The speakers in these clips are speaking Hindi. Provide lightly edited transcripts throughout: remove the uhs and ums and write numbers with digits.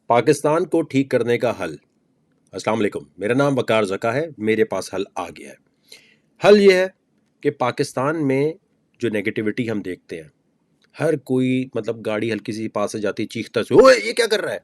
पाकिस्तान को ठीक करने का हल। अस्सलाम वालेकुम, मेरा नाम वकार ज़का है। मेरे पास हल आ गया है। हल ये है कि पाकिस्तान में जो नेगेटिविटी हम देखते हैं, हर कोई मतलब गाड़ी हल्की सी पास से जाती है चीखता से, ओए ये क्या कर रहा है।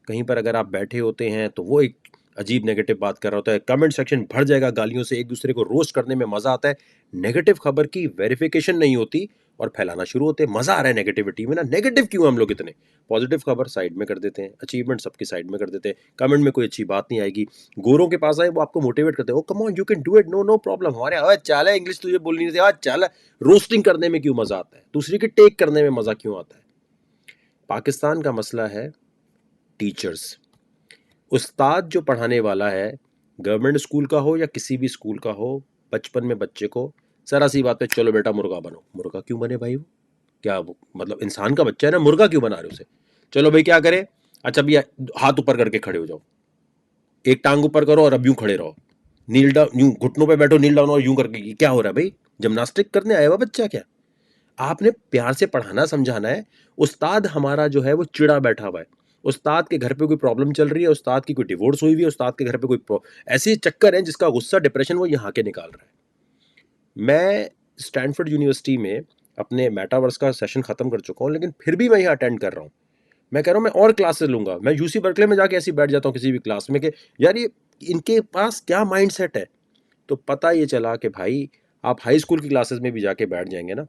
कहीं पर अगर आप बैठे होते हैं तो वो एक अजीब नेगेटिव बात कर रहा होता है। कमेंट सेक्शन भर जाएगा गालियों से, एक दूसरे को रोस्ट करने में मजा आता है। नेगेटिव खबर की वेरिफिकेशन नहीं होती और फैलाना शुरू होते हैं। मजा आ रहा है नेगेटिविटी में ना। नेगेटिव क्यों हम लोग इतने, पॉजिटिव खबर साइड में कर देते हैं, अचीवमेंट सबकी साइड में कर देते हैं। कमेंट में कोई अच्छी बात नहीं आएगी। गोरों के पास आए वो आपको मोटिवेट करते हैं, oh come on you can do it, no no problem. हमारे आज चाल है, इंग्लिश तुझे बोलनी नहीं आज चाल है। रोस्टिंग करने में क्यों मजा आता है, दूसरी की टेक करने में मजा क्यों आता है। पाकिस्तान का मसला है टीचर्स। उस्ताद जो पढ़ाने वाला है, गवर्नमेंट स्कूल का हो या किसी भी स्कूल का हो, बचपन में बच्चे को जरा सी बात पे चलो बेटा मुर्गा बनो। मुर्गा क्यों बने भाई? वो क्या, वो मतलब इंसान का बच्चा है ना, मुर्गा क्यों बना रहे उसे? चलो भाई क्या करे, अच्छा भैया हाथ ऊपर करके खड़े हो जाओ, एक टांग ऊपर करो और अब यूं खड़े रहो, नील डाउन, यूं घुटनों पे बैठो, नील डाउन और यूं करके। क्या हो रहा है भाई? जिमनास्टिक करने आया हुआ बच्चा क्या? आपने प्यार से पढ़ाना समझाना है। उस्ताद हमारा जो है वो चिड़ा बैठा हुआ है। उस्ताद के घर पे कोई प्रॉब्लम चल रही है, उस्ताद की कोई डिवोर्स हुई हुई है, उस्ताद के घर पे कोई ऐसे चक्कर है जिसका गुस्सा डिप्रेशन वो यहाँ के निकाल रहा है। मैं स्टैनफोर्ड यूनिवर्सिटी में अपने मेटावर्स का सेशन खत्म कर चुका हूँ, लेकिन फिर भी मैं यहाँ अटेंड कर रहा हूँ। मैं कह रहा हूँ मैं और क्लासेस लूंगा। मैं यूसी बर्कले में जाके ऐसे बैठ जाता हूँ किसी भी क्लास में कि यार ये इनके पास क्या माइंडसेट है। तो पता ये चला कि भाई आप हाई स्कूल की क्लासेस में भी जाके बैठ जाएंगे ना,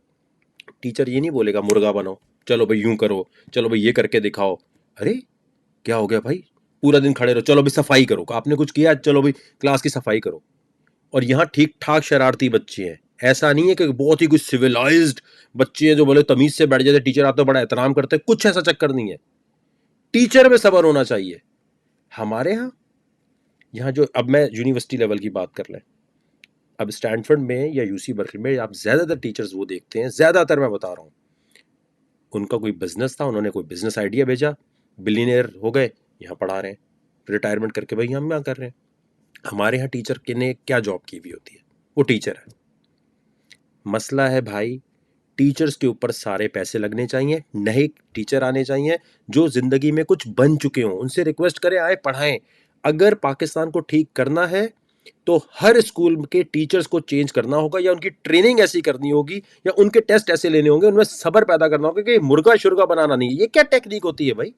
टीचर ये नहीं बोलेगा मुर्गा बनो, चलो भाई यूं करो, चलो भाई ये करके दिखाओ। अरे क्या हो गया भाई, पूरा दिन खड़े रहो, चलो भाई सफाई करो, आपने कुछ किया चलो भाई क्लास की सफाई करो। और यहाँ ठीक ठाक शरारती बच्चे हैं। ऐसा नहीं है कि बहुत ही कुछ सिविलाइज्ड बच्चे हैं जो बोले तमीज से बैठ जाते, टीचर आप तो बड़ा एहतराम करते हैं, कुछ ऐसा चक्कर नहीं है। टीचर में सब्र होना चाहिए। हमारे यहाँ यहाँ जो, अब मैं यूनिवर्सिटी लेवल की बात कर लें, अब स्टैनफोर्ड में या यूसी बर्कले में आप ज्यादातर टीचर्स वो देखते हैं, ज्यादातर मैं बता रहा हूँ, उनका कोई बिजनेस था, उन्होंने कोई बिजनेस आइडिया भेजा, बिलीनियर हो गए, यहाँ पढ़ा रहे हैं, रिटायरमेंट करके भाई हम यहाँ कर रहे हैं। हमारे यहाँ टीचर के ने क्या जॉब की हुई होती है, वो टीचर है। मसला है भाई, टीचर्स के ऊपर सारे पैसे लगने चाहिए, नए टीचर आने चाहिए जो जिंदगी में कुछ बन चुके हों, उनसे रिक्वेस्ट करें आए पढ़ाएं। अगर पाकिस्तान को ठीक करना है तो हर स्कूल के टीचर्स को चेंज करना होगा, या उनकी ट्रेनिंग ऐसी करनी होगी, या उनके टेस्ट ऐसे लेने होंगे, उनमें सब्र पैदा करना होगा कि मुर्गा शुर्गा बनाना नहीं है। ये क्या टेक्निक होती है भाई,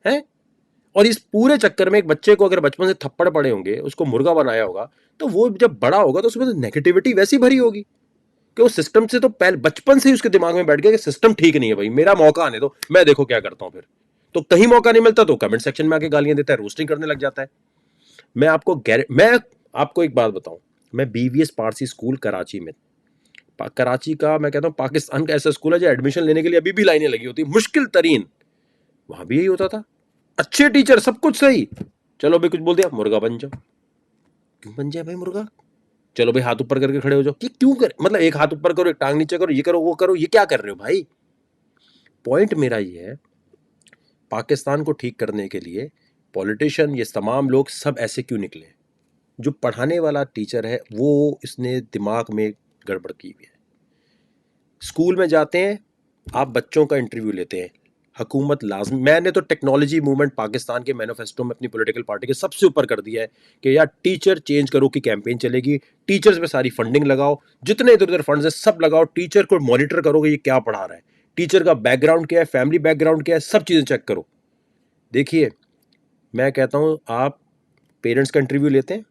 है? और इस पूरे चक्कर में एक बच्चे को अगर बचपन से थप्पड़ पड़े होंगे, उसको मुर्गा बनाया होगा, तो वो जब बड़ा होगा तो उसमें तो नेगेटिविटी वैसी भरी होगी कि वो सिस्टम से तो पहले बचपन से ही उसके दिमाग में बैठ गया कि सिस्टम ठीक नहीं है भाई, मेरा मौका आने दो, मैं देखो क्या करता हूं। फिर तो कहीं मौका नहीं मिलता तो कमेंट सेक्शन में आके गालियां देता है, रोस्टिंग करने लग जाता है। मैं आपको एक बात बताऊं, मैं बीवीएस पारसी स्कूल कराची में, कराची का मैं कहता हूं पाकिस्तान का ऐसा स्कूल है जो एडमिशन लेने के लिए अभी भी लाइनें लगी होती, मुश्किल तरीन। वहां भी यही होता था, अच्छे टीचर, सब कुछ सही, चलो भाई कुछ बोल दिया मुर्गा बन जाओ। क्यों बन जाए भाई मुर्गा? चलो भाई हाथ ऊपर करके खड़े हो जाओ, कि क्यों कर, मतलब एक हाथ ऊपर करो, एक टांग नीचे करो, ये करो वो करो, ये क्या कर रहे हो भाई? पॉइंट मेरा ये है, पाकिस्तान को ठीक करने के लिए पॉलिटिशियन, ये तमाम लोग सब ऐसे क्यों निकले? जो पढ़ाने वाला टीचर है वो, इसने दिमाग में गड़बड़ की हुई है। स्कूल में जाते हैं, आप बच्चों का इंटरव्यू लेते हैं, हुकूमत लाजमी, मैंने तो टेक्नोलॉजी मूवमेंट पाकिस्तान के मैनिफेस्टो में अपनी पॉलिटिकल पार्टी के सबसे ऊपर कर दिया है कि यार टीचर चेंज करो की कैंपेन चलेगी, टीचर्स पे सारी फंडिंग लगाओ, जितने इधर उधर फंड्स हैं सब लगाओ, टीचर को मॉनिटर करो कि ये क्या पढ़ा रहा है, टीचर का बैकग्राउंड क्या है, फैमिली बैकग्राउंड क्या है, सब चीज़ें चेक करो। देखिए मैं कहता हूँ, आप पेरेंट्स का इंटरव्यू लेते हैं,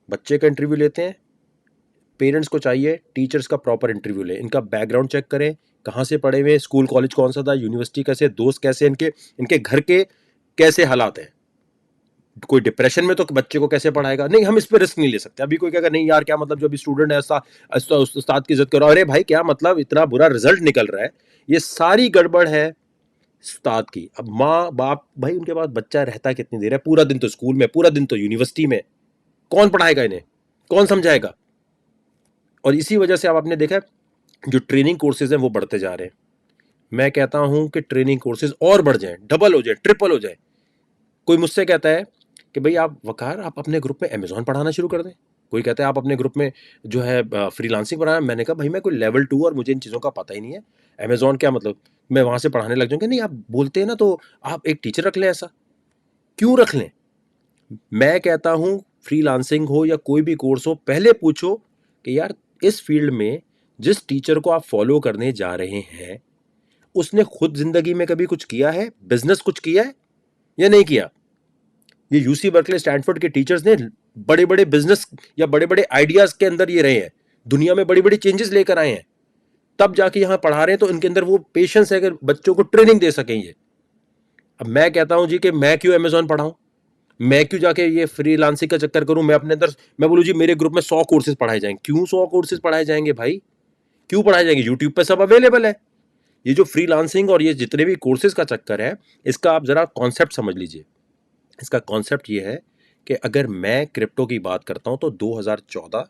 बच्चे का इंटरव्यू लेते हैं, पेरेंट्स को चाहिए टीचर्स का प्रॉपर इंटरव्यू लें, इनका बैकग्राउंड चेक करें, कहाँ से पढ़े हुए, स्कूल कॉलेज कौन सा था, यूनिवर्सिटी कैसे, दोस्त कैसे, इनके इनके घर के कैसे हालात हैं, कोई डिप्रेशन में तो बच्चे को कैसे पढ़ाएगा? नहीं, हम इस पर रिस्क नहीं ले सकते। अभी कोई कहेगा नहीं यार क्या मतलब, जो अभी स्टूडेंट है ऐसा उस्ताद की इज्जत करो, अरे भाई क्या मतलब, इतना बुरा रिजल्ट निकल रहा है, ये सारी गड़बड़ है उस्ताद की। अब माँ बाप भाई, उनके पास बच्चा रहता कितनी देर है, पूरा दिन तो स्कूल में, पूरा दिन तो यूनिवर्सिटी में, कौन पढ़ाएगा इन्हें, कौन समझाएगा? और इसी वजह से अब आपने देखा जो ट्रेनिंग कोर्सेज हैं वो बढ़ते जा रहे हैं। मैं कहता हूं कि ट्रेनिंग कोर्सेज और बढ़ जाएं, डबल हो जाए, ट्रिपल हो जाए। कोई मुझसे कहता है कि भाई आप वकार, आप अपने ग्रुप में अमेजोन पढ़ाना शुरू कर दें। कोई कहता है आप अपने ग्रुप में जो है फ्रीलांसिंग पढ़ाना। मैंने कहा भाई मैं कोई लेवल 2 और मुझे इन चीज़ों का पता ही नहीं है, अमेजोन क्या मतलब, मैं वहां से पढ़ाने लग जाऊंगा? नहीं, आप बोलते हैं ना, तो आप एक टीचर रख लें ऐसा। क्यों रख लें? मैं कहता हूं फ्रीलांसिंग हो या कोई भी कोर्स हो, पहले पूछो कि यार इस फील्ड में जिस टीचर को आप फॉलो करने जा रहे हैं उसने खुद जिंदगी में कभी कुछ किया है, बिजनेस कुछ किया है या नहीं किया? ये यूसी बर्कले स्टैनफोर्ड के टीचर्स ने बड़े बड़े बिजनेस या बड़े बड़े आइडियाज के अंदर ये रहे हैं, दुनिया में बड़ी बड़ी चेंजेस लेकर आए हैं, तब जाके यहां पढ़ा रहे हैं। तो इनके अंदर वो पेशेंस है अगर बच्चों को ट्रेनिंग दे सकें ये। अब मैं कहता हूं जी कि मैं क्यों अमेजोन पढ़ाऊं, मैं क्यों जाके ये फ्रीलांसिंग का चक्कर करूं, मैं अपने अंदर मैं बोलूं जी मेरे ग्रुप में 100 कोर्सेज पढ़ाए जाएंगे। क्यों 100 कोर्सेज पढ़ाए जाएंगे भाई? क्यों पढ़ाए जाएंगे? यूट्यूब पे सब अवेलेबल है। ये जो फ्रीलांसिंग और ये जितने भी कोर्सेज का चक्कर है, इसका आप जरा कॉन्सेप्ट समझ लीजिए। इसका कॉन्सेप्ट ये है कि अगर मैं क्रिप्टो की बात करता हूं तो 2014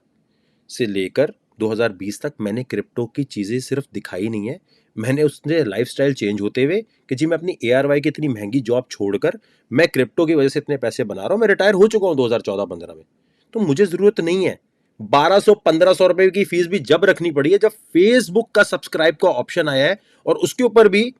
से लेकर 2020 तक मैंने क्रिप्टो की चीज़ें सिर्फ दिखाई नहीं है, मैंने उससे लाइफस्टाइल चेंज होते हुए कि जी मैं अपनी ARY की इतनी महंगी जॉब छोड़कर मैं क्रिप्टो की वजह से इतने पैसे बना रहा हूं। मैं रिटायर हो चुका हूं 2014-15 में, तो मुझे ज़रूरत नहीं है 1200-1500 रुपए की फीस भी जब रखनी पड़ी है जब फेसबुक का सब्सक्राइब का ऑप्शन आया है। और उसके ऊपर भी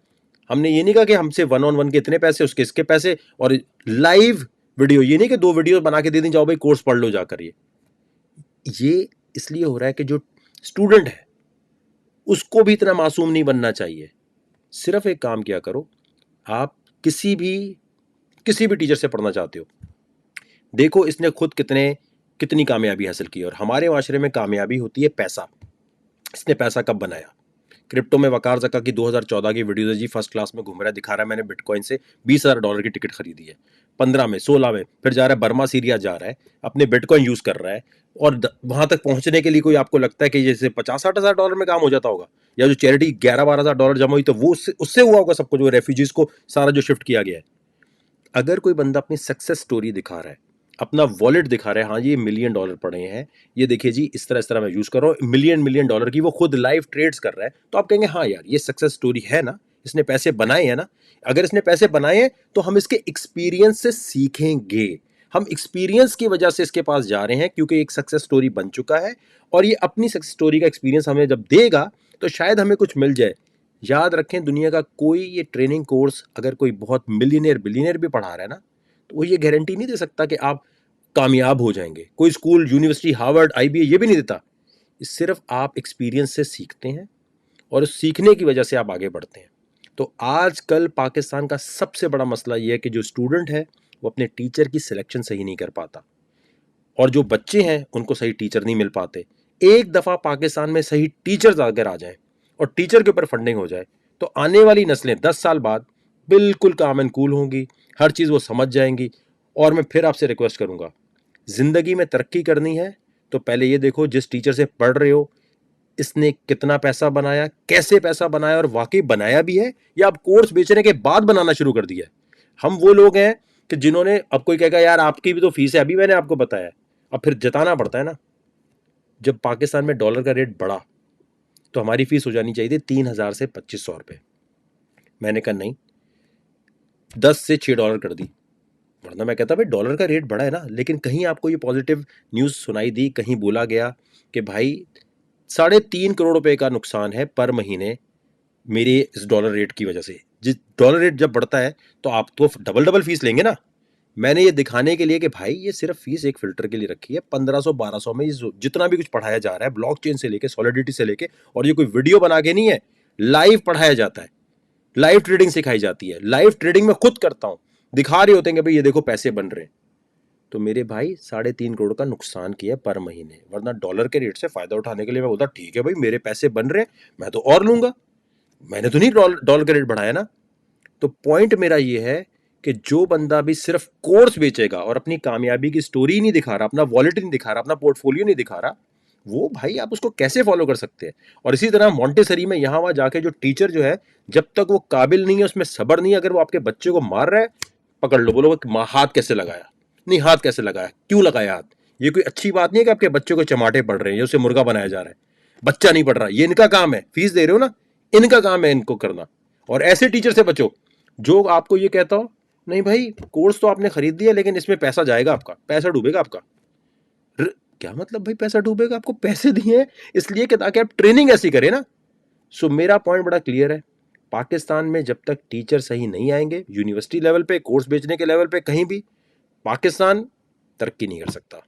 हमने ये नहीं कहा कि हमसे 1-on-1 के इतने पैसे, उसके इसके पैसे, और लाइव वीडियो, ये नहीं कि 2 वीडियो बना के दे दी, जाओ भाई कोर्स पढ़ लो जाकर। ये इसलिए हो रहा है कि जो स्टूडेंट है उसको भी इतना मासूम नहीं बनना चाहिए। सिर्फ एक काम किया करो, आप किसी भी टीचर से पढ़ना चाहते हो, देखो इसने खुद कितनी कामयाबी हासिल की। और हमारे माशरे में कामयाबी होती है पैसा। इसने पैसा कब बनाया? क्रिप्टो में वकार ज़का की 2014 की वीडियो है जी, फर्स्ट क्लास में घूम रहा है, दिखा रहा है मैंने बिटकॉइन से $20,000 की टिकट खरीदी है, 15 में 16 में, फिर जा रहा है बर्मा सीरिया जा रहा है, अपने बिटकॉइन यूज कर रहा है। और वहां तक पहुंचने के लिए कोई आपको लगता है कि जैसे $50-60 में काम हो जाता होगा, या जो चैरिटी $11-12 जमा हुई तो वो उससे हुआ होगा सब कुछ, वो रेफ्यूजीज को सारा जो शिफ्ट किया गया है। अगर कोई बंदा अपनी सक्सेस स्टोरी दिखा रहा है, अपना वॉलेट दिखा रहा है, हाँ ये $1 मिलियन पड़े हैं, ये देखिए जी इस तरह मैं यूज कर रहा हूँ, मिलियन डॉलर की वो खुद लाइव ट्रेड्स कर रहा है, तो आप कहेंगे हाँ यार ये सक्सेस स्टोरी है ना, इसने पैसे बनाए हैं ना। अगर इसने पैसे बनाए हैं तो हम इसके एक्सपीरियंस से सीखेंगे। हम एक्सपीरियंस की वजह से इसके पास जा रहे हैं क्योंकि एक सक्सेस स्टोरी बन चुका है, और ये अपनी सक्सेस स्टोरी का एक्सपीरियंस हमें जब देगा तो शायद हमें कुछ मिल जाए। याद रखें, दुनिया का कोई ये ट्रेनिंग कोर्स अगर कोई बहुत मिलियनियर बिलियनियर भी पढ़ा रहा है ना, तो वो ये गारंटी नहीं दे सकता कि आप कामयाब हो जाएंगे। कोई स्कूल, यूनिवर्सिटी, हार्वर्ड, IBA ये भी नहीं देता। सिर्फ आप एक्सपीरियंस से सीखते हैं और उस सीखने की वजह से आप आगे बढ़ते हैं। तो आजकल पाकिस्तान का सबसे बड़ा मसला यह है कि जो स्टूडेंट है वो अपने टीचर की सिलेक्शन सही नहीं कर पाता, और जो बच्चे हैं उनको सही टीचर नहीं मिल पाते। एक दफ़ा पाकिस्तान में सही टीचर्स अगर आ जाएं और टीचर के ऊपर फंडिंग हो जाए तो आने वाली नस्लें 10 साल बाद बिल्कुल काम एंड कूल होंगी, हर चीज़ वो समझ जाएंगी। और मैं फिर आपसे रिक्वेस्ट करूंगा, ज़िंदगी में तरक्की करनी है तो पहले ये देखो जिस टीचर से पढ़ रहे हो इसने कितना पैसा बनाया, कैसे पैसा बनाया, और वाकई बनाया भी है या अब कोर्स बेचने के बाद बनाना शुरू कर दिया है। हम वो लोग हैं कि जिन्होंने, अब कोई कहेगा यार आपकी भी तो फीस है, अभी मैंने आपको बताया, अब फिर जताना पड़ता है ना। जब पाकिस्तान में डॉलर का रेट बढ़ा तो हमारी फीस हो जानी चाहिए थी 3,000 से 2,500 रुपये। मैंने कहा नहीं, 10 से $6 कर दी, वरना मैं कहता भाई डॉलर का रेट बढ़ा है ना। लेकिन कहीं आपको ये पॉजिटिव न्यूज़ सुनाई दी, कहीं बोला गया कि भाई 3.5 करोड़ रुपए का नुकसान है पर महीने मेरे इस डॉलर रेट की वजह से। जिस डॉलर रेट जब बढ़ता है तो आप तो डबल फीस लेंगे ना। मैंने ये दिखाने के लिए कि भाई ये सिर्फ फीस एक फिल्टर के लिए रखी है, 1500-1200 में जितना भी कुछ पढ़ाया जा रहा है, ब्लॉकचेन से लेके सॉलिडिटी से लेके, और ये कोई वीडियो बना के नहीं है, लाइव पढ़ाया जाता है, लाइव ट्रेडिंग सिखाई जाती है। लाइव ट्रेडिंग में खुद करता हूं, दिखा रहे होते हैं कि भाई ये देखो पैसे बन रहे हैं। तो मेरे भाई 3.5 करोड़ का नुकसान किया पर महीने, वरना डॉलर के रेट से फायदा उठाने के लिए मैं बोलता ठीक है भाई मेरे पैसे बन रहे हैं, मैं तो और लूंगा, मैंने तो नहीं डॉलर का रेट बढ़ाया ना। तो पॉइंट मेरा ये है कि जो बंदा भी सिर्फ कोर्स बेचेगा और अपनी कामयाबी की स्टोरी नहीं दिखा रहा, अपना वॉलेट नहीं दिखा रहा, अपना पोर्टफोलियो नहीं दिखा रहा, वो भाई आप उसको कैसे फॉलो कर सकते हैं। और इसी तरह मॉन्टेसरी में यहां वहां जाके जो टीचर जो है, जब तक वो काबिल नहीं है, उसमें सब्र नहीं है, अगर वो आपके बच्चे को मार रहा है पकड़ लो, बोलो हाथ कैसे लगाया, नहीं हाथ कैसे लगाया, क्यों लगाया हाथ। ये कोई अच्छी बात नहीं है कि आपके बच्चे को चमाटे पड़ रहे हैं या उसे मुर्गा बनाया जा रहा है। बच्चा नहीं पढ़ रहा, ये इनका काम है, फीस दे रहे हो ना, इनका काम है इनको करना। और ऐसे टीचर से बचो जो आपको ये कहता हो नहीं भाई कोर्स तो आपने खरीद दिया लेकिन इसमें पैसा जाएगा, आपका पैसा डूबेगा आपका। क्या मतलब भाई पैसा डूबेगा? आपको पैसे दिए हैं इसलिए कि ताकि आप ट्रेनिंग ऐसी करें ना। सो मेरा पॉइंट बड़ा क्लियर है, पाकिस्तान में जब तक टीचर सही नहीं आएंगे, यूनिवर्सिटी लेवल पे, कोर्स बेचने के लेवल पे, कहीं भी पाकिस्तान तरक्की नहीं कर सकता।